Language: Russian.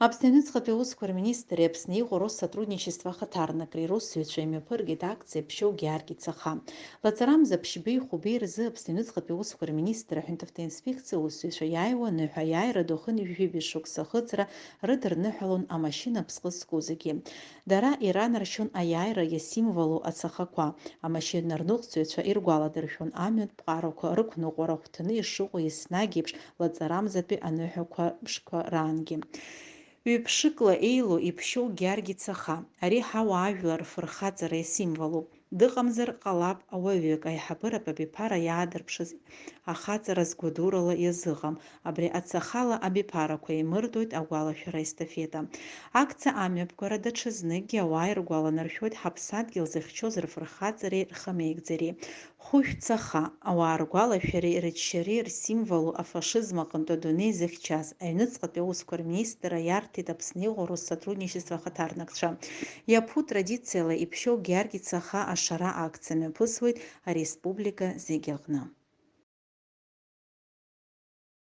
Аԥсны Аҩныҵҟатәи Аусқәа Рминистр Аԥсны иҟоу Россотрудничество ахаҭарнакреи русзуҩцәа имҩаԥыргеит акциа Ԥшьоу Георги Цаха. Лаҵарамза ԥшьбеи хәбеи рзы Аԥсны Аҩныҵҟатәи Аусқәа Рминистр аҳәынҭқарратә инспекциа аусзуҩцәа иааиуа ныҳәа иааира ду ахынҩажәижәаба шықәса ахыҵра рыдырныҳәалон амашьына ԥсҟы зку зегьы. Дара иранаршьон аиааира иасимволу ацахақәа. Амашьына рныҟәцаҩцәа иргәаладыршәон амҩатә ԥҟарақәа рықәныҟәара хәҭаны ишыҟоу еснагь еиԥш лаҵарамзатәи аныҳәақәа ԥшқа раангьы. Ҩ-ԥшыкла еилоу иԥшьоу Георги Цаха, ари ҳауаажәлар рфырхаҵара иасимволуп. Дыҟамзар ҟалап ауаҩык аиҳабыра Папиԥара иаадырԥшыз ахаҵара згәадурала иазыҟам. Абри ацахала абиԥарақәа еимырдоит агәалашәара естафета. Акциа амҩаԥгара даҽазныкгьы ауаа иргәаланаршәоит ҳаԥсадгьыл зыхьчоз рфырхаҵареи рхамеигӡареи. Хәышә Цаха, ауаа ргәалашәареи рыччареи рсимволу афашизм аҟынтә адунеи зыхьчаз Аҩныҵҟатәи Аусқәа Рминистр иарҭеит Аԥсны иҟоу Россотрудничество ахаҭарнакцәа. Иаԥу традициала иԥшьоу Георги Цаха ашара акциа мҩаԥысуеит ареспублика зегьы аҟны.